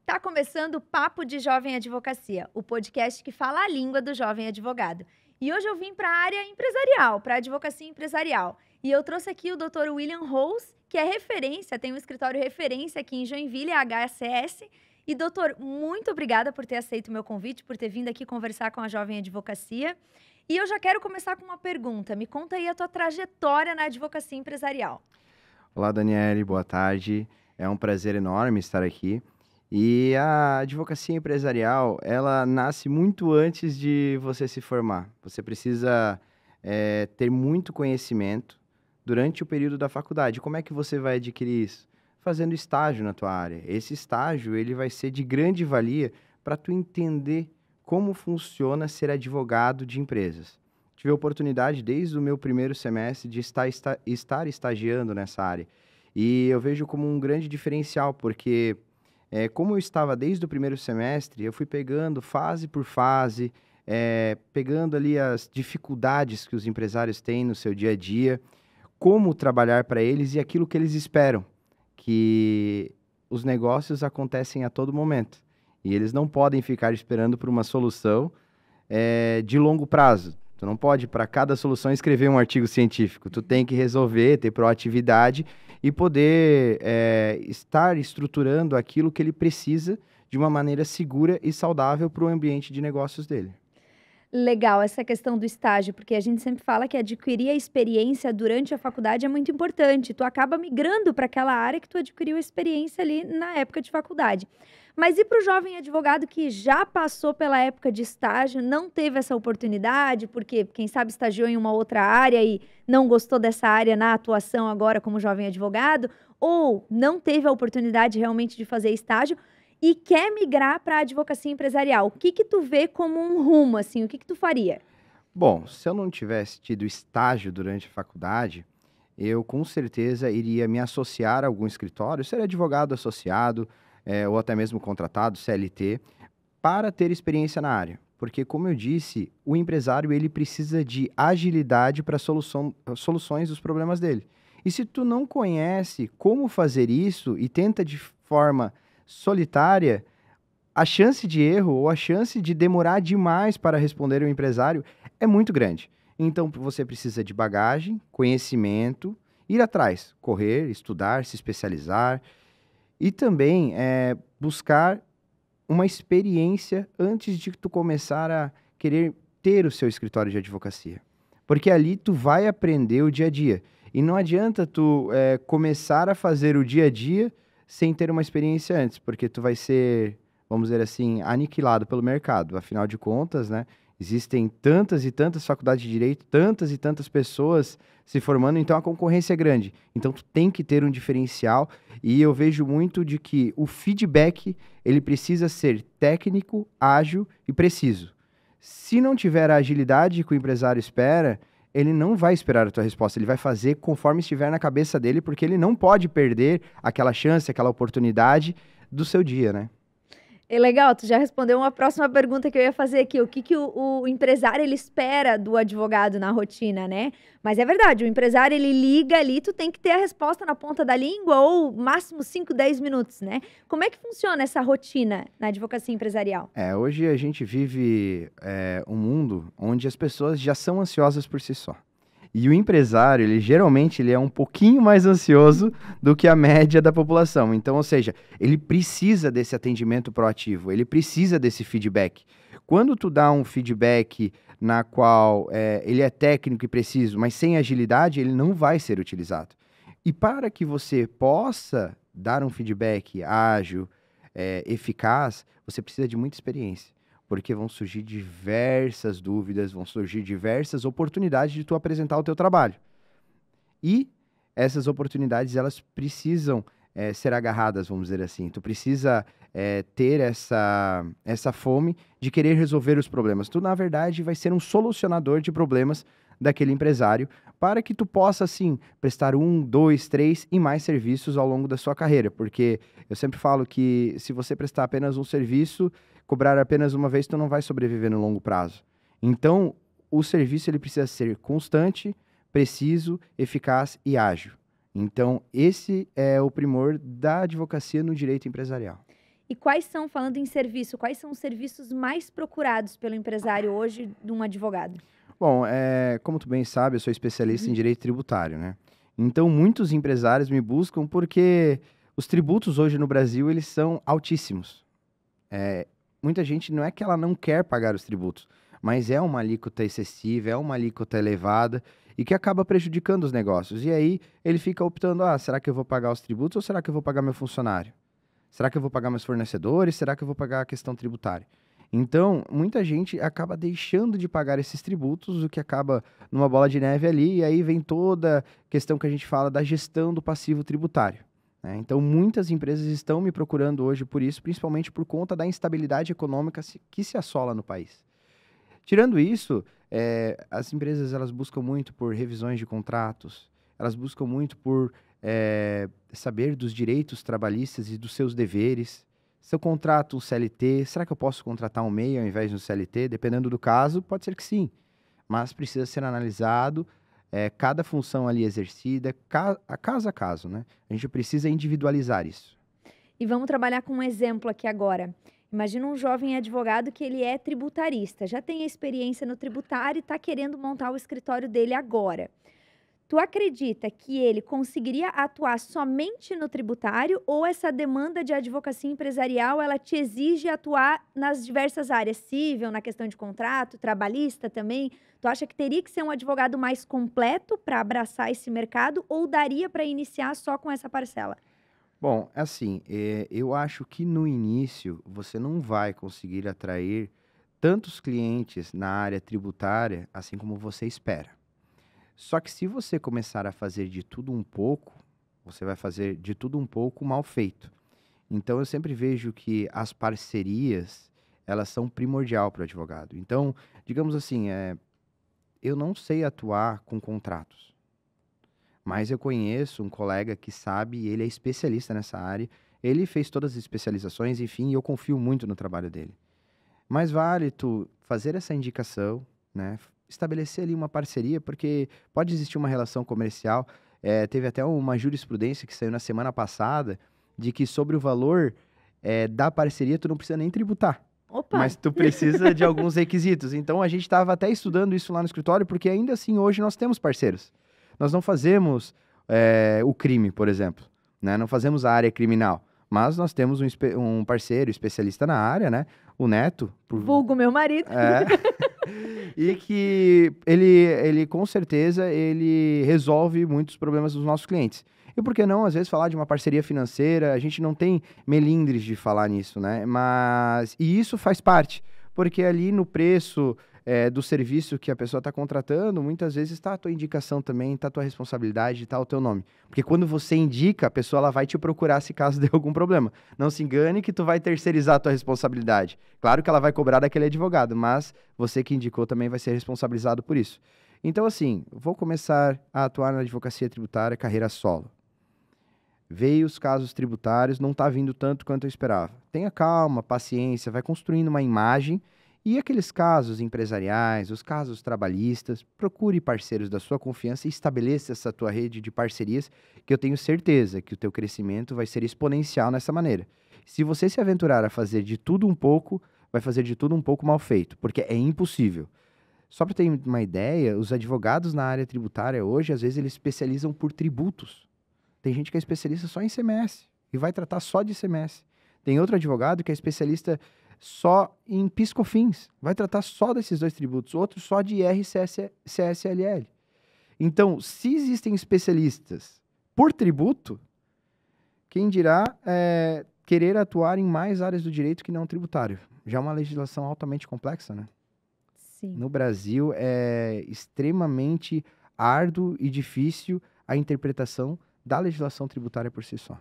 Tá começando o Papo de Jovem Advocacia, o podcast que fala a língua do jovem advogado. E hoje eu vim para a área empresarial, para a advocacia empresarial. E eu trouxe aqui o Dr. William Rose, que é referência, tem um escritório referência aqui em Joinville, a HCS. E, doutor, muito obrigada por ter aceito o meu convite, por ter vindo aqui conversar com a Jovem Advocacia. E eu já quero começar com uma pergunta. Me conta aí a tua trajetória na advocacia empresarial. Olá, Daniele, boa tarde. É um prazer enorme estar aqui. E a advocacia empresarial, ela nasce muito antes de você se formar. Você precisa ter muito conhecimento durante o período da faculdade. Como é que você vai adquirir isso? Fazendo estágio na tua área. Esse estágio, ele vai ser de grande valia para tu entender como funciona ser advogado de empresas. Tive a oportunidade, desde o meu primeiro semestre, de estar estagiando nessa área. E eu vejo como um grande diferencial, porque como eu estava desde o primeiro semestre, eu fui pegando fase por fase, pegando ali as dificuldades que os empresários têm no seu dia a dia, como trabalhar para eles e aquilo que eles esperam, que os negócios acontecem a todo momento. E eles não podem ficar esperando por uma solução de longo prazo. Tu não pode, para cada solução, escrever um artigo científico. Tu tem que resolver, ter proatividade e poder estar estruturando aquilo que ele precisa de uma maneira segura e saudável para o ambiente de negócios dele. Legal essa questão do estágio, porque a gente sempre fala que adquirir a experiência durante a faculdade é muito importante. Tu acaba migrando para aquela área que tu adquiriu a experiência ali na época de faculdade. Mas e para o jovem advogado que já passou pela época de estágio, não teve essa oportunidade, porque quem sabe estagiou em uma outra área e não gostou dessa área na atuação agora como jovem advogado, ou não teve a oportunidade realmente de fazer estágio e quer migrar para a advocacia empresarial? O que que tu vê como um rumo, assim? O que que tu faria? Bom, se eu não tivesse tido estágio durante a faculdade, eu com certeza iria me associar a algum escritório, ser advogado associado, ou até mesmo contratado, CLT, para ter experiência na área. Porque, como eu disse, o empresário ele precisa de agilidade para soluções dos problemas dele. E se tu não conhece como fazer isso e tenta de forma solitária, a chance de erro ou a chance de demorar demais para responder ao empresário é muito grande. Então, você precisa de bagagem, conhecimento, ir atrás, correr, estudar, se especializar e também buscar uma experiência antes de tu começar a querer ter o seu escritório de advocacia. Porque ali tu vai aprender o dia a dia. E não adianta tu começar a fazer o dia a dia sem ter uma experiência antes, porque tu vai ser, vamos dizer assim, aniquilado pelo mercado. Afinal de contas, né, existem tantas e tantas faculdades de direito, tantas e tantas pessoas se formando, então a concorrência é grande. Então tu tem que ter um diferencial e eu vejo muito de que o feedback, ele precisa ser técnico, ágil e preciso. Se não tiver a agilidade que o empresário espera, ele não vai esperar a tua resposta, ele vai fazer conforme estiver na cabeça dele, porque ele não pode perder aquela chance, aquela oportunidade do seu dia, né? É legal, tu já respondeu uma próxima pergunta que eu ia fazer aqui. O que que o empresário ele espera do advogado na rotina, né? Mas é verdade, o empresário ele liga ali, tu tem que ter a resposta na ponta da língua ou máximo 5, 10 minutos, né? Como é que funciona essa rotina na advocacia empresarial? Hoje a gente vive um mundo onde as pessoas já são ansiosas por si só. E o empresário, ele geralmente ele é um pouquinho mais ansioso do que a média da população. Então, ou seja, ele precisa desse atendimento proativo, ele precisa desse feedback. Quando tu dá um feedback na qual ele é técnico e preciso, mas sem agilidade, ele não vai ser utilizado. E para que você possa dar um feedback ágil, eficaz, você precisa de muita experiência. Porque vão surgir diversas dúvidas, vão surgir diversas oportunidades de tu apresentar o teu trabalho. E essas oportunidades, elas precisam ser agarradas, vamos dizer assim. Tu precisa ter essa fome de querer resolver os problemas. Tu, na verdade, vai ser um solucionador de problemas daquele empresário para que tu possa, assim, prestar 1, 2, 3 e mais serviços ao longo da sua carreira. Porque eu sempre falo que se você prestar apenas um serviço, cobrar apenas uma vez, tu não vai sobreviver no longo prazo. Então, o serviço ele precisa ser constante, preciso, eficaz e ágil. Então, esse é o primor da advocacia no direito empresarial. E quais são, falando em serviço, quais são os serviços mais procurados pelo empresário hoje de um advogado? Bom, como tu bem sabe, eu sou especialista em direito tributário, né? Então, muitos empresários me buscam porque os tributos hoje no Brasil, eles são altíssimos. Muita gente não é que ela não quer pagar os tributos, mas é uma alíquota excessiva, é uma alíquota elevada e que acaba prejudicando os negócios. E aí ele fica optando, será que eu vou pagar os tributos ou será que eu vou pagar meu funcionário? Será que eu vou pagar meus fornecedores? Será que eu vou pagar a questão tributária? Então, muita gente acaba deixando de pagar esses tributos, o que acaba numa bola de neve ali, e aí vem toda a questão que a gente fala da gestão do passivo tributário, né? Então, muitas empresas estão me procurando hoje por isso, principalmente por conta da instabilidade econômica que se assola no país. Tirando isso, as empresas elas buscam muito por revisões de contratos, elas buscam muito por saber dos direitos trabalhistas e dos seus deveres. Se eu contrato um CLT, será que eu posso contratar um MEI ao invés de um CLT? Dependendo do caso, pode ser que sim, mas precisa ser analisado cada função ali exercida, caso a caso, né? A gente precisa individualizar isso. E vamos trabalhar com um exemplo aqui agora. Imagina um jovem advogado que ele é tributarista, já tem experiência no tributário e está querendo montar o escritório dele agora. Tu acredita que ele conseguiria atuar somente no tributário ou essa demanda de advocacia empresarial, ela te exige atuar nas diversas áreas, civil, na questão de contrato, trabalhista também? Tu acha que teria que ser um advogado mais completo para abraçar esse mercado ou daria para iniciar só com essa parcela? Bom, assim, eu acho que no início você não vai conseguir atrair tantos clientes na área tributária assim como você espera. Só que se você começar a fazer de tudo um pouco, você vai fazer de tudo um pouco mal feito. Então eu sempre vejo que as parcerias, elas são primordial para o advogado. Então, digamos assim, eu não sei atuar com contratos, mas eu conheço um colega que sabe, ele é especialista nessa área, ele fez todas as especializações, enfim, e eu confio muito no trabalho dele. Mais vale tu fazer essa indicação, né? Estabelecer ali uma parceria, porque pode existir uma relação comercial. Teve até uma jurisprudência que saiu na semana passada, de que sobre o valor da parceria tu não precisa nem tributar. Opa! Mas tu precisa de alguns requisitos. Então a gente estava até estudando isso lá no escritório, porque ainda assim hoje nós temos parceiros. Nós não fazemos o crime, por exemplo, né? Não fazemos a área criminal. Mas nós temos um parceiro especialista na área, né? O Neto. Vulgo meu marido. E que ele com certeza, ele resolve muitos problemas dos nossos clientes. E por que não, às vezes, falar de uma parceria financeira? A gente não tem melindres de falar nisso, né? E isso faz parte, porque ali no preço do serviço que a pessoa está contratando, muitas vezes está a tua indicação também, está a tua responsabilidade, está o teu nome. Porque quando você indica, a pessoa ela vai te procurar se caso dê algum problema. Não se engane que tu vai terceirizar a tua responsabilidade. Claro que ela vai cobrar daquele advogado, mas você que indicou também vai ser responsabilizado por isso. Então, assim, vou começar a atuar na advocacia tributária, carreira solo. Veio os casos tributários, não está vindo tanto quanto eu esperava. Tenha calma, paciência, vai construindo uma imagem. E aqueles casos empresariais, os casos trabalhistas, procure parceiros da sua confiança e estabeleça essa tua rede de parcerias, que eu tenho certeza que o teu crescimento vai ser exponencial nessa maneira. Se você se aventurar a fazer de tudo um pouco, vai fazer de tudo um pouco mal feito, porque é impossível. Só para ter uma ideia, os advogados na área tributária hoje, às vezes, eles especializam por tributos. Tem gente que é especialista só em ICMS e vai tratar só de ICMS. Tem outro advogado que é especialista só em PIS/COFINS, vai tratar só desses dois tributos, outro só de IR/CSLL. Então, se existem especialistas por tributo, quem dirá querer atuar em mais áreas do direito que não tributário? Já é uma legislação altamente complexa, né? Sim. No Brasil é extremamente árduo e difícil a interpretação da legislação tributária por si só.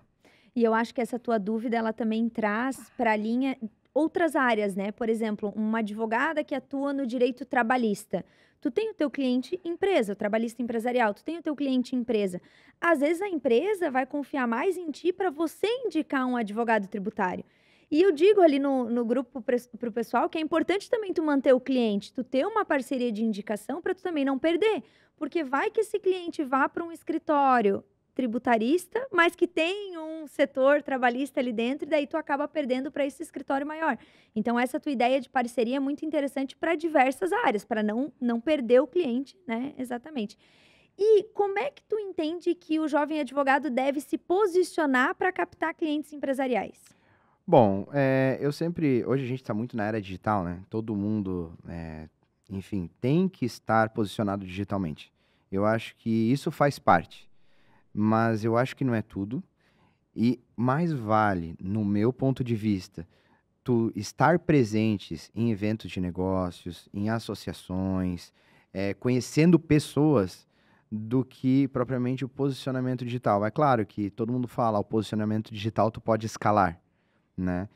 E eu acho que essa tua dúvida, ela também traz para a linha outras áreas, né? Por exemplo, uma advogada que atua no direito trabalhista. Tu tem o teu cliente empresa, o trabalhista empresarial, tu tem o teu cliente empresa. Às vezes a empresa vai confiar mais em ti para você indicar um advogado tributário. E eu digo ali no grupo para o pessoal que é importante também tu manter o cliente, tu ter uma parceria de indicação para tu também não perder. Porque vai que esse cliente vá para um escritório tributarista, mas que tem um setor trabalhista ali dentro, e daí tu acaba perdendo para esse escritório maior. Então, essa tua ideia de parceria é muito interessante para diversas áreas, para não perder o cliente, né? Exatamente. E como é que tu entende que o jovem advogado deve se posicionar para captar clientes empresariais? Bom, hoje a gente está muito na era digital, né? Todo mundo, enfim, tem que estar posicionado digitalmente. Eu acho que isso faz parte, mas eu acho que não é tudo. E mais vale, no meu ponto de vista, tu estar presentes em eventos de negócios, em associações, conhecendo pessoas, do que propriamente o posicionamento digital. É claro que todo mundo fala, o posicionamento digital tu pode escalar, né?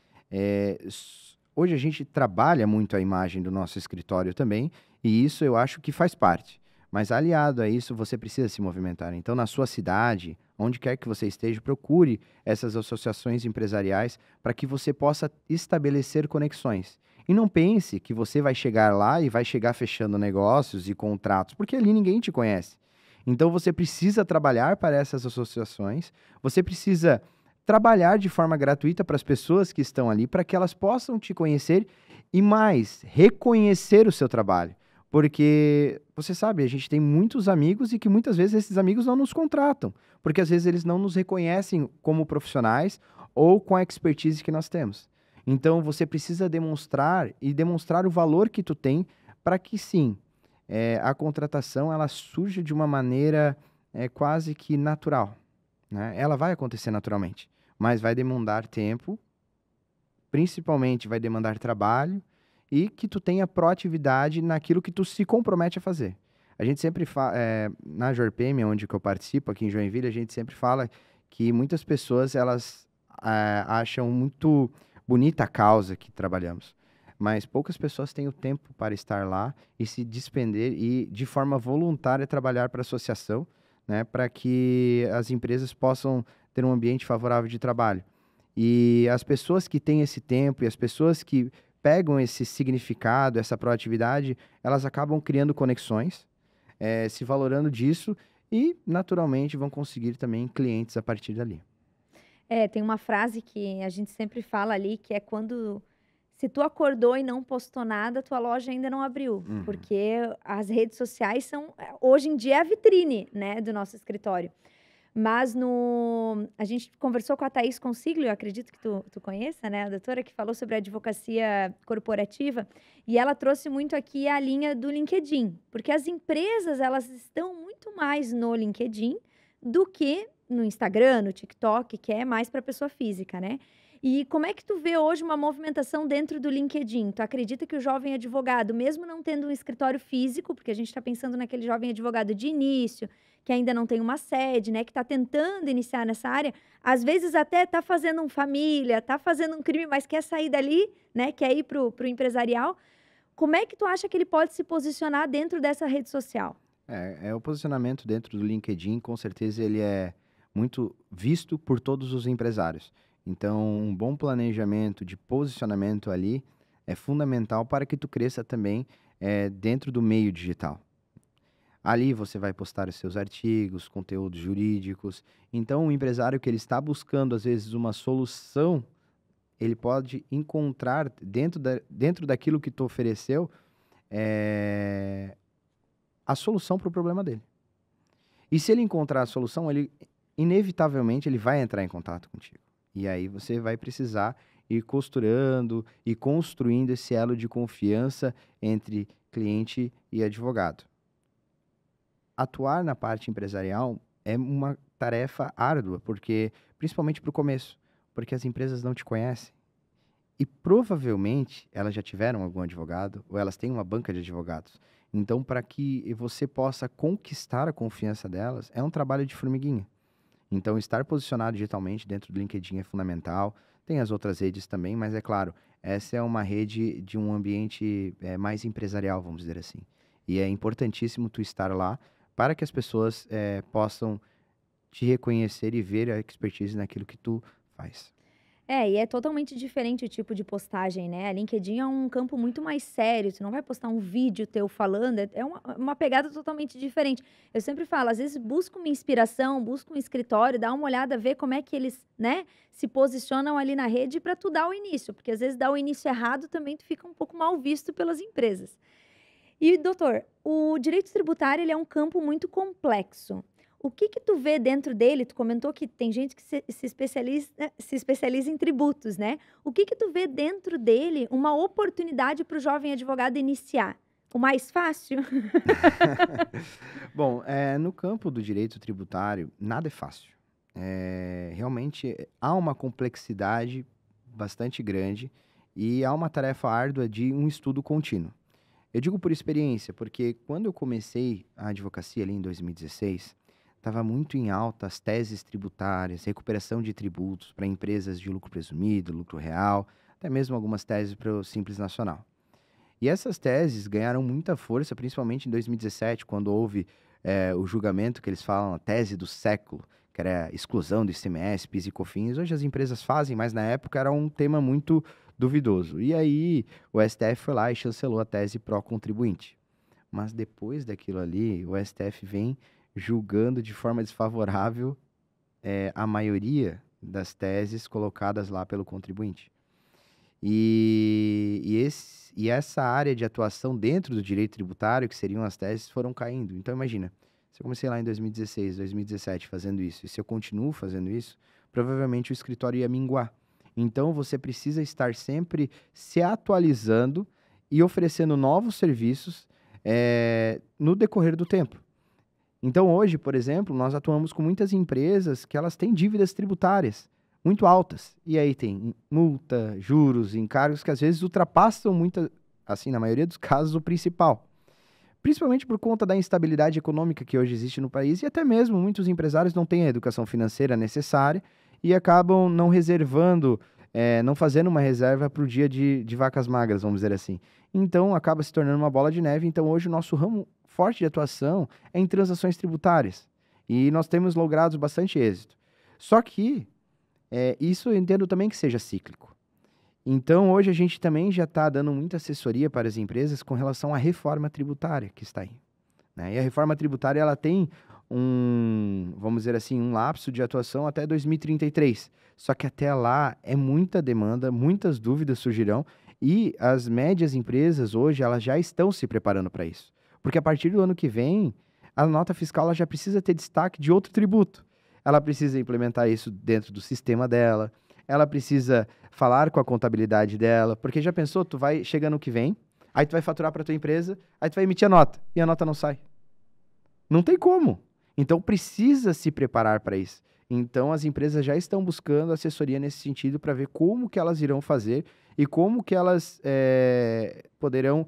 Hoje a gente trabalha muito a imagem do nosso escritório também, e isso eu acho que faz parte. Mas aliado a isso, você precisa se movimentar. Então, na sua cidade, onde quer que você esteja, procure essas associações empresariais para que você possa estabelecer conexões. E não pense que você vai chegar lá e vai chegar fechando negócios e contratos, porque ali ninguém te conhece. Então, você precisa trabalhar para essas associações, você precisa trabalhar de forma gratuita para as pessoas que estão ali, para que elas possam te conhecer e mais, reconhecer o seu trabalho. Porque, você sabe, a gente tem muitos amigos e que muitas vezes esses amigos não nos contratam, porque às vezes eles não nos reconhecem como profissionais ou com a expertise que nós temos. Então, você precisa demonstrar e demonstrar o valor que tu tem para que sim, a contratação ela surja de uma maneira quase que natural, né? Ela vai acontecer naturalmente, mas vai demandar tempo, principalmente vai demandar trabalho e que tu tenha proatividade naquilo que tu se compromete a fazer. A gente sempre fala, na JORPM, onde que eu participo, aqui em Joinville, a gente sempre fala que muitas pessoas, elas acham muito bonita a causa que trabalhamos, mas poucas pessoas têm o tempo para estar lá e se despender e, de forma voluntária, trabalhar para a associação, né, para que as empresas possam ter um ambiente favorável de trabalho. E as pessoas que têm esse tempo e as pessoas que pegam esse significado, essa proatividade, elas acabam criando conexões, se valorando disso e, naturalmente, vão conseguir também clientes a partir dali. Tem uma frase que a gente sempre fala ali, que é quando se tu acordou e não postou nada, tua loja ainda não abriu, Uhum. porque as redes sociais são, hoje em dia, é a vitrine, né, do nosso escritório. Mas a gente conversou com a Thaís Consiglio, eu acredito que tu conheça, né, a doutora que falou sobre a advocacia corporativa, e ela trouxe muito aqui a linha do LinkedIn, porque as empresas, elas estão muito mais no LinkedIn do que no Instagram, no TikTok, que é mais para pessoa física, né. E como é que tu vê hoje uma movimentação dentro do LinkedIn? Tu acredita que o jovem advogado, mesmo não tendo um escritório físico, porque a gente está pensando naquele jovem advogado de início, que ainda não tem uma sede, né, que está tentando iniciar nessa área, às vezes até está fazendo um família, está fazendo um crime, mas quer sair dali, né, quer ir pro empresarial. Como é que tu acha que ele pode se posicionar dentro dessa rede social? O posicionamento dentro do LinkedIn, com certeza ele é muito visto por todos os empresários. Então, um bom planejamento de posicionamento ali é fundamental para que tu cresça também dentro do meio digital. Ali você vai postar os seus artigos, conteúdos jurídicos. Então, o empresário que ele está buscando, às vezes, uma solução, ele pode encontrar dentro daquilo que tu ofereceu, eh, a solução para o problema dele. E se ele encontrar a solução, ele inevitavelmente ele vai entrar em contato contigo. E aí você vai precisar ir costurando e construindo esse elo de confiança entre cliente e advogado. Atuar na parte empresarial é uma tarefa árdua, porque principalmente para o começo, porque as empresas não te conhecem. E provavelmente elas já tiveram algum advogado ou elas têm uma banca de advogados. Então, para que você possa conquistar a confiança delas, é um trabalho de formiguinha. Então, estar posicionado digitalmente dentro do LinkedIn é fundamental. Tem as outras redes também, mas é claro, essa é uma rede de um ambiente mais empresarial, vamos dizer assim. E é importantíssimo tu estar lá para que as pessoas possam te reconhecer e ver a expertise naquilo que tu faz. E é totalmente diferente o tipo de postagem, né? A LinkedIn é um campo muito mais sério, você não vai postar um vídeo teu falando, é uma pegada totalmente diferente. Eu sempre falo, às vezes busca uma inspiração, busca um escritório, dá uma olhada, vê como é que eles, né, se posicionam ali na rede para tu dar o início, porque às vezes dar o início errado também tu fica um pouco mal visto pelas empresas. E doutor, o direito tributário ele é um campo muito complexo. O que que tu vê dentro dele? Tu comentou que tem gente que se especializa em tributos, né? O que que tu vê dentro dele uma oportunidade para o jovem advogado iniciar? O mais fácil? Bom, no campo do direito tributário, nada é fácil. Realmente há uma complexidade bastante grande e há uma tarefa árdua de um estudo contínuo. Eu digo por experiência, porque quando eu comecei a advocacia ali em 2016, estava muito em alta as teses tributárias, recuperação de tributos para empresas de lucro presumido, lucro real, até mesmo algumas teses para o Simples Nacional. E essas teses ganharam muita força, principalmente em 2017, quando houve o julgamento que eles falam, a tese do século, que era a exclusão do ICMS, PIS e COFINS. Hoje as empresas fazem, mas na época era um tema muito duvidoso. E aí o STF foi lá e chancelou a tese pró-contribuinte. Mas depois daquilo ali, o STF vem julgando de forma desfavorável a maioria das teses colocadas lá pelo contribuinte. E essa área de atuação dentro do direito tributário, que seriam as teses, foram caindo. Então, imagina, se eu comecei lá em 2016, 2017 fazendo isso, e se eu continuo fazendo isso, provavelmente o escritório ia minguar. Então, você precisa estar sempre se atualizando e oferecendo novos serviços no decorrer do tempo. Então, hoje, por exemplo, nós atuamos com muitas empresas que elas têm dívidas tributárias muito altas. E aí tem multa, juros, encargos que às vezes ultrapassam muito, assim, na maioria dos casos, o principal. Principalmente por conta da instabilidade econômica que hoje existe no país e até mesmo muitos empresários não têm a educação financeira necessária e acabam não reservando, não fazendo uma reserva para o dia de vacas magras, vamos dizer assim. Então, acaba se tornando uma bola de neve. Então, hoje o nosso ramo forte de atuação é em transações tributárias. E nós temos logrado bastante êxito. Só que isso eu entendo também que seja cíclico. Então, hoje a gente também já está dando muita assessoria para as empresas com relação à reforma tributária que está aí, né? E a reforma tributária ela tem vamos dizer assim, um lapso de atuação até 2033. Só que até lá é muita demanda, muitas dúvidas surgirão e as médias empresas hoje elas já estão se preparando para isso. Porque a partir do ano que vem, a nota fiscal ela já precisa ter destaque de outro tributo. Ela precisa implementar isso dentro do sistema dela, ela precisa falar com a contabilidade dela, porque já pensou, tu vai chegar no que vem, aí tu vai faturar para tua empresa, aí tu vai emitir a nota, e a nota não sai. Não tem como. Então precisa se preparar para isso. Então as empresas já estão buscando assessoria nesse sentido para ver como que elas irão fazer e como que elas poderão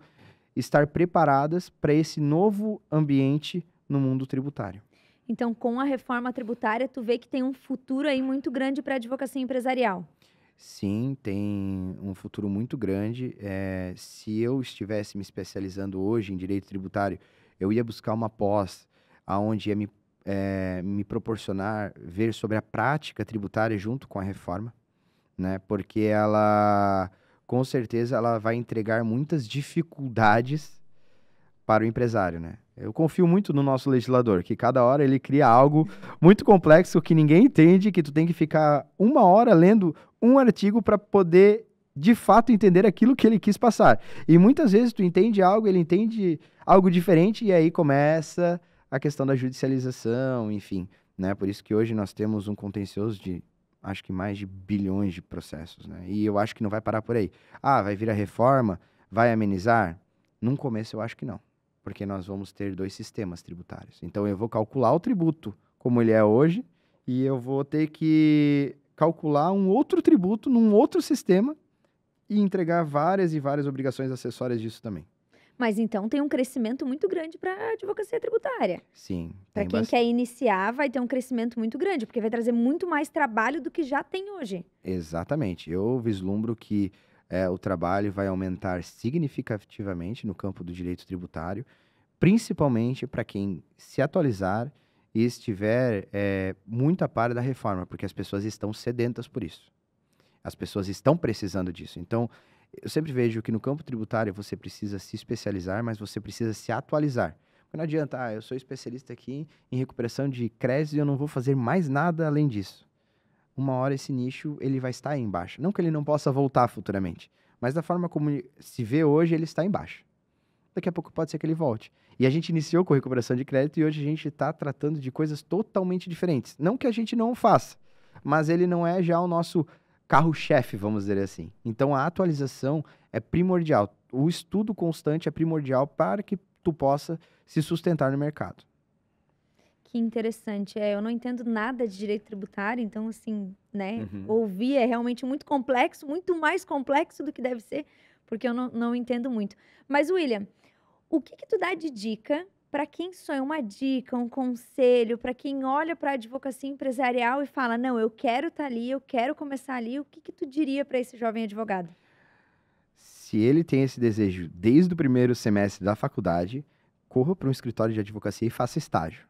estar preparadas para esse novo ambiente no mundo tributário. Então, com a reforma tributária, tu vê que tem um futuro aí muito grande para a advocacia empresarial. Sim, tem um futuro muito grande. Se eu estivesse me especializando hoje em direito tributário, eu ia buscar uma pós onde ia me proporcionar ver sobre a prática tributária junto com a reforma, né? Porque ela, com certeza, ela vai entregar muitas dificuldades para o empresário, né? Eu confio muito no nosso legislador, que cada hora ele cria algo muito complexo que ninguém entende, que tu tem que ficar 1 hora lendo um artigo para poder, de fato, entender aquilo que ele quis passar. E muitas vezes tu entende algo, ele entende algo diferente, e aí começa a questão da judicialização, enfim, né? Por isso que hoje nós temos um contencioso de, acho que mais de bilhões de processos, né? E eu acho que não vai parar por aí. Vai vir a reforma, vai amenizar? Num começo eu acho que não. Porque nós vamos ter 2 sistemas tributários. Então, eu vou calcular o tributo como ele é hoje e eu vou ter que calcular um outro tributo num outro sistema e entregar várias e várias obrigações acessórias disso também. Mas então tem um crescimento muito grande para a advocacia tributária. Sim. Para quem quer iniciar, vai ter um crescimento muito grande, porque vai trazer muito mais trabalho do que já tem hoje. Exatamente. Eu vislumbro que o trabalho vai aumentar significativamente no campo do direito tributário, principalmente para quem se atualizar e estiver muito a par da reforma, porque as pessoas estão sedentas por isso. As pessoas estão precisando disso. Então, eu sempre vejo que no campo tributário você precisa se especializar, mas você precisa se atualizar. Porque não adianta, eu sou especialista aqui em recuperação de créditos e eu não vou fazer mais nada além disso. Uma hora esse nicho ele vai estar aí embaixo. Não que ele não possa voltar futuramente, mas da forma como se vê hoje, ele está embaixo. Daqui a pouco pode ser que ele volte. E a gente iniciou com recuperação de crédito e hoje a gente está tratando de coisas totalmente diferentes. Não que a gente não o faça, mas ele não é já o nosso carro-chefe, vamos dizer assim. Então, a atualização é primordial. O estudo constante é primordial para que tu possa se sustentar no mercado. Que interessante. Eu não entendo nada de direito tributário, então, assim, né, Uhum. ouvir é realmente muito complexo, muito mais complexo do que deve ser, porque eu não entendo muito. Mas, William, o que tu dá de dica para quem sonha, uma dica, um conselho, para quem olha para a advocacia empresarial e fala, não, eu quero estar ali, eu quero começar ali, o que tu diria para esse jovem advogado? Se ele tem esse desejo desde o primeiro semestre da faculdade, corra para um escritório de advocacia e faça estágio.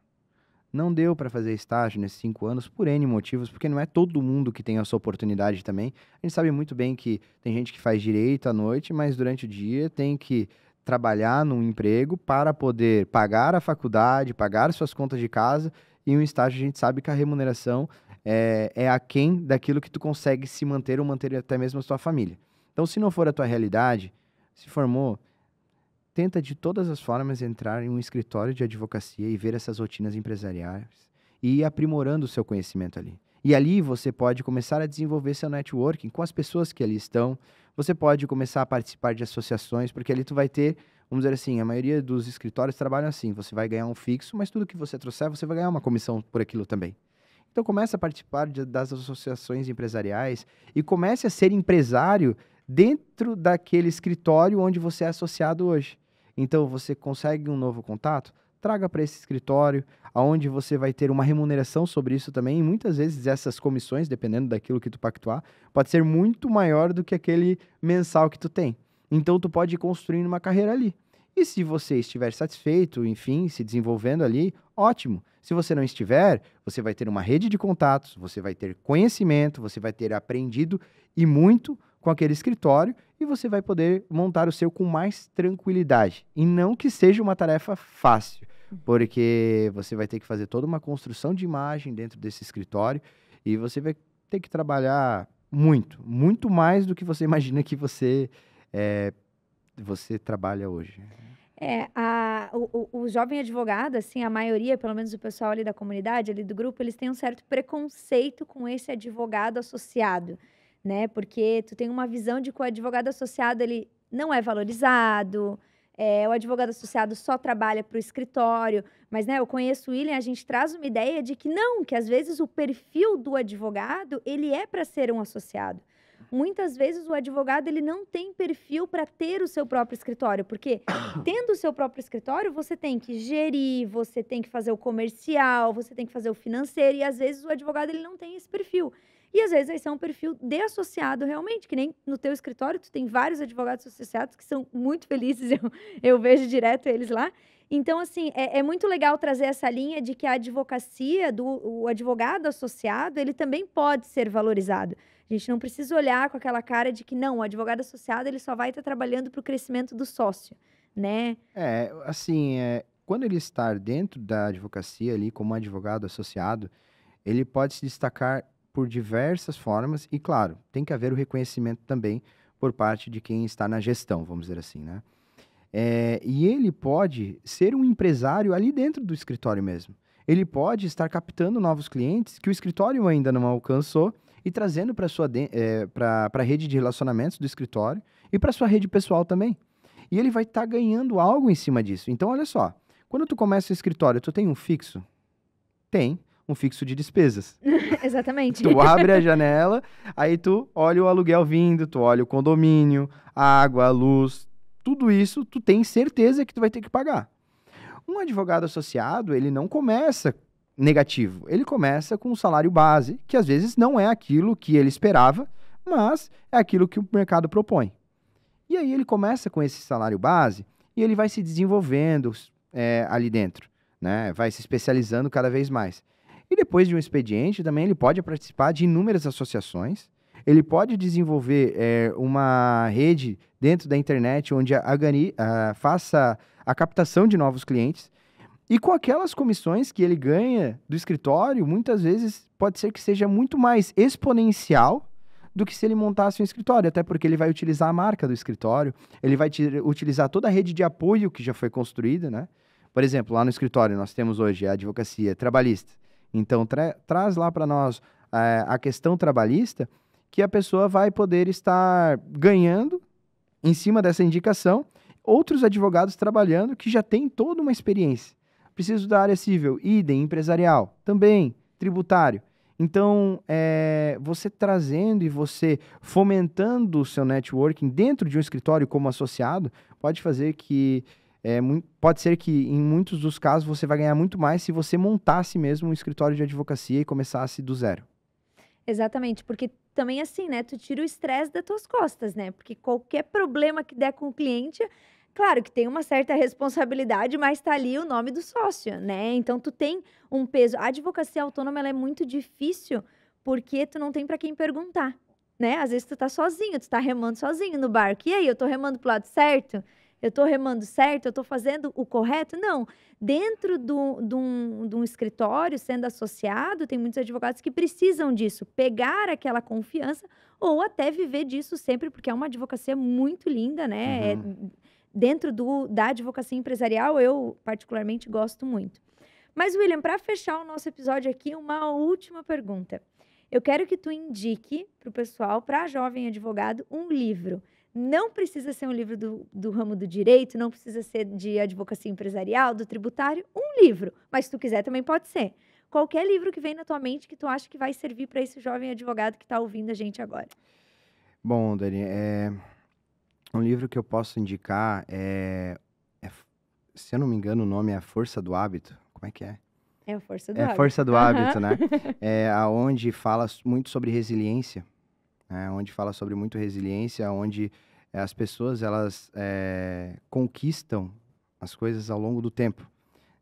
Não deu para fazer estágio nesses 5 anos por N motivos, porque não é todo mundo que tem essa oportunidade também. A gente sabe muito bem que tem gente que faz direito à noite, mas durante o dia tem que trabalhar num emprego para poder pagar a faculdade, pagar suas contas de casa, e um estágio a gente sabe que a remuneração é aquém daquilo que tu consegue se manter ou manter até mesmo a sua família. Então, se não for a tua realidade, se formou, tenta de todas as formas entrar em um escritório de advocacia e ver essas rotinas empresariais e ir aprimorando o seu conhecimento ali. E ali você pode começar a desenvolver seu networking com as pessoas que ali estão. Você pode começar a participar de associações, porque ali tu vai ter, vamos dizer assim, a maioria dos escritórios trabalham assim, você vai ganhar um fixo, mas tudo que você trouxer, você vai ganhar uma comissão por aquilo também. Então comece a participar das associações empresariais e comece a ser empresário dentro daquele escritório onde você é associado hoje. Então, você consegue um novo contato? Traga para esse escritório, onde você vai ter uma remuneração sobre isso também. E muitas vezes essas comissões, dependendo daquilo que tu pactuar, pode ser muito maior do que aquele mensal que tu tem. Então, tu pode ir construindo uma carreira ali. E se você estiver satisfeito, enfim, se desenvolvendo ali, ótimo. Se você não estiver, você vai ter uma rede de contatos, você vai ter conhecimento, você vai ter aprendido e muito com aquele escritório e você vai poder montar o seu com mais tranquilidade. E não que seja uma tarefa fácil, porque você vai ter que fazer toda uma construção de imagem dentro desse escritório e você vai ter que trabalhar muito, muito mais do que você imagina que você trabalha hoje. O jovem advogado, assim, a maioria, pelo menos o pessoal ali da comunidade, ali do grupo, eles têm um certo preconceito com esse advogado associado, né? Porque tu tem uma visão de que o advogado associado, ele não é valorizado, o advogado associado só trabalha para o escritório, mas, né, eu conheço o William, a gente traz uma ideia de que não, que às vezes o perfil do advogado, ele é para ser um associado. Muitas vezes o advogado ele não tem perfil para ter o seu próprio escritório, porque tendo o seu próprio escritório, você tem que gerir, você tem que fazer o comercial, você tem que fazer o financeiro, e às vezes o advogado ele não tem esse perfil. E às vezes esse é um perfil de associado realmente, que nem no teu escritório, tu tem vários advogados associados que são muito felizes, eu vejo direto eles lá. Então, assim, é muito legal trazer essa linha de que a advocacia, o advogado associado, ele também pode ser valorizado. A gente não precisa olhar com aquela cara de que, não, o advogado associado ele só vai estar trabalhando para o crescimento do sócio, né? Assim, quando ele está dentro da advocacia ali, como advogado associado, ele pode se destacar por diversas formas e, claro, tem que haver o reconhecimento também por parte de quem está na gestão, vamos dizer assim, né? E ele pode ser um empresário ali dentro do escritório mesmo. Ele pode estar captando novos clientes que o escritório ainda não alcançou e trazendo para a rede de relacionamentos do escritório e para sua rede pessoal também. E ele vai estar ganhando algo em cima disso. Então, olha só, quando tu começa o escritório, tu tem um fixo? Tem um fixo de despesas. Exatamente. Tu abre a janela, aí tu olha o aluguel vindo, tu olha o condomínio, a água, a luz, tudo isso tu tem certeza que tu vai ter que pagar. Um advogado associado, ele não começa negativo, ele começa com um salário base, que às vezes não é aquilo que ele esperava, mas é aquilo que o mercado propõe. E aí ele começa com esse salário base e ele vai se desenvolvendo ali dentro, né? Vai se especializando cada vez mais. E depois de um expediente, também ele pode participar de inúmeras associações, ele pode desenvolver uma rede dentro da internet onde faça a captação de novos clientes. E com aquelas comissões que ele ganha do escritório, muitas vezes pode ser que seja muito mais exponencial do que se ele montasse um escritório, até porque ele vai utilizar a marca do escritório, ele vai utilizar toda a rede de apoio que já foi construída, né? Por exemplo, lá no escritório nós temos hoje a advocacia trabalhista. Então, traz lá para nós a questão trabalhista, que a pessoa vai poder estar ganhando em cima dessa indicação, outros advogados trabalhando que já têm toda uma experiência. Preciso da área civil, idem, empresarial, também, tributário. Então, você trazendo e você fomentando o seu networking dentro de um escritório como associado, pode fazer que, pode ser que em muitos dos casos você vai ganhar muito mais se você montasse mesmo um escritório de advocacia e começasse do zero. Exatamente, porque também assim, né, tu tira o estresse das tuas costas, né? Porque qualquer problema que der com o cliente, claro que tem uma certa responsabilidade, mas tá ali o nome do sócio, né? Então tu tem um peso. A advocacia autônoma, ela é muito difícil porque tu não tem para quem perguntar, né? Às vezes tu tá sozinho, tu tá remando sozinho no barco. E aí, eu tô remando pro lado certo? Eu tô remando certo? Eu tô fazendo o correto? Não. Dentro de um escritório, sendo associado, tem muitos advogados que precisam disso, pegar aquela confiança ou até viver disso sempre, porque é uma advocacia muito linda, né? Dentro da advocacia empresarial, eu particularmente gosto muito. Mas, William, para fechar o nosso episódio aqui, uma última pergunta. Eu quero que tu indique para o pessoal, para jovem advogado, um livro. Não precisa ser um livro do ramo do direito, não precisa ser de advocacia empresarial, do tributário, um livro. Mas se tu quiser, também pode ser. Qualquer livro que vem na tua mente que tu acha que vai servir para esse jovem advogado que está ouvindo a gente agora. Bom, Dani, um livro que eu posso indicar se eu não me engano, o nome é A Força do Hábito. Como é que é? É a força do É A hábito. Força do Hábito, né? Onde fala muito sobre resiliência. Onde fala sobre muito resiliência, onde as pessoas elas conquistam as coisas ao longo do tempo.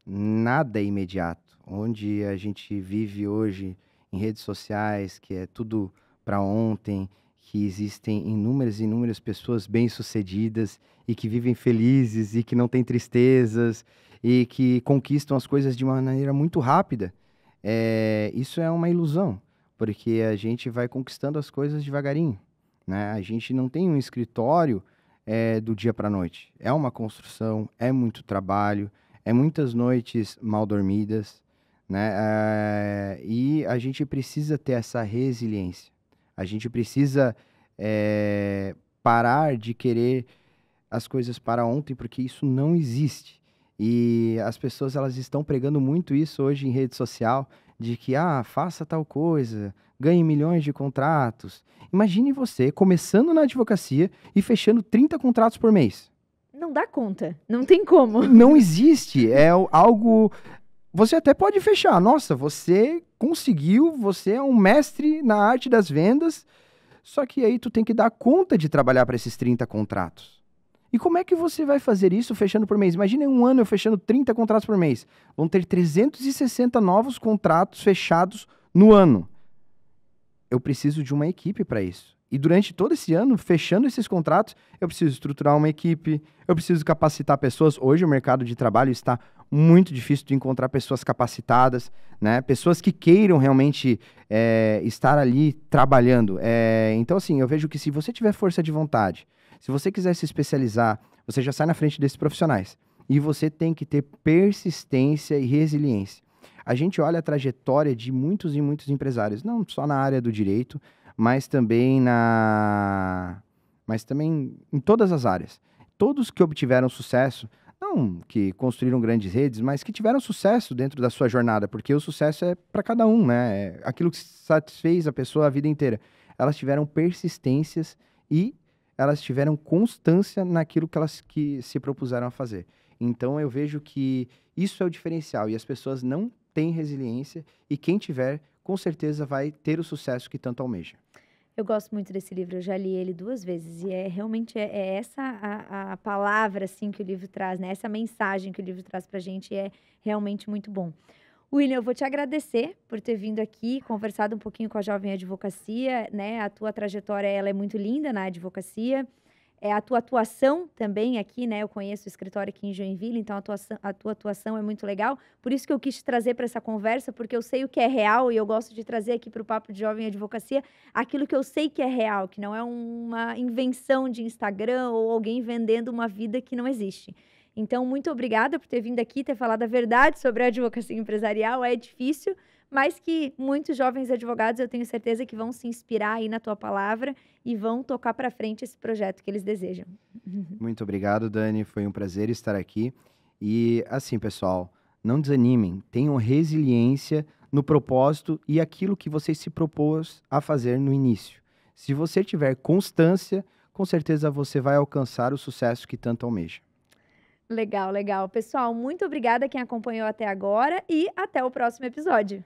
Nada é imediato. Onde a gente vive hoje em redes sociais, que é tudo para ontem, que existem inúmeras e inúmeras pessoas bem-sucedidas e que vivem felizes e que não têm tristezas e que conquistam as coisas de uma maneira muito rápida. Isso é uma ilusão. Porque a gente vai conquistando as coisas devagarinho, né? A gente não tem um escritório do dia para a noite. É uma construção, é muito trabalho, é muitas noites mal dormidas, né? E a gente precisa ter essa resiliência. A gente precisa parar de querer as coisas para ontem, porque isso não existe. E as pessoas elas estão pregando muito isso hoje em rede social, de que, faça tal coisa, ganhe milhões de contratos. Imagine você começando na advocacia e fechando 30 contratos por mês. Não dá conta, não tem como. Não existe, é algo... Você até pode fechar, nossa, você conseguiu, você é um mestre na arte das vendas, só que aí tu tem que dar conta de trabalhar para esses 30 contratos. E como é que você vai fazer isso fechando por mês? Imagina um ano eu fechando 30 contratos por mês. Vão ter 360 novos contratos fechados no ano. Eu preciso de uma equipe para isso. E durante todo esse ano, fechando esses contratos, eu preciso estruturar uma equipe, eu preciso capacitar pessoas. Hoje o mercado de trabalho está muito difícil de encontrar pessoas capacitadas, né? Pessoas que queiram realmente estar ali trabalhando. Então, assim, eu vejo que se você tiver força de vontade, se você quiser se especializar, você já sai na frente desses profissionais. E você tem que ter persistência e resiliência. A gente olha a trajetória de muitos e muitos empresários, não só na área do direito, mas também em todas as áreas. Todos que obtiveram sucesso, não que construíram grandes redes, mas que tiveram sucesso dentro da sua jornada, porque o sucesso é para cada um, né? É aquilo que satisfez a pessoa a vida inteira. Elas tiveram persistências e elas tiveram constância naquilo que se propuseram a fazer. Então, eu vejo que isso é o diferencial. E as pessoas não têm resiliência. E quem tiver, com certeza vai ter o sucesso que tanto almeja. Eu gosto muito desse livro. Eu já li ele 2 vezes. E realmente essa a palavra assim, que o livro traz, né? Essa mensagem que o livro traz pra gente é realmente muito bom. William, eu vou te agradecer por ter vindo aqui, conversado um pouquinho com a Jovem Advocacia, né? A tua trajetória, ela é muito linda na advocacia. A tua atuação também aqui, né? Eu conheço o escritório aqui em Joinville, então a tua atuação é muito legal. Por isso que eu quis te trazer para essa conversa, porque eu sei o que é real e eu gosto de trazer aqui para o Papo de Jovem Advocacia aquilo que eu sei que é real, que não é uma invenção de Instagram ou alguém vendendo uma vida que não existe. Então, muito obrigada por ter vindo aqui, ter falado a verdade sobre a advocacia empresarial. É difícil, mas que muitos jovens advogados eu tenho certeza que vão se inspirar aí na tua palavra e vão tocar para frente esse projeto que eles desejam. Muito obrigado, Dani. Foi um prazer estar aqui. E assim, pessoal, não desanimem. Tenham resiliência no propósito e aquilo que você se propôs a fazer no início. Se você tiver constância, com certeza você vai alcançar o sucesso que tanto almeja. Legal, legal. Pessoal, muito obrigada quem acompanhou até agora e até o próximo episódio.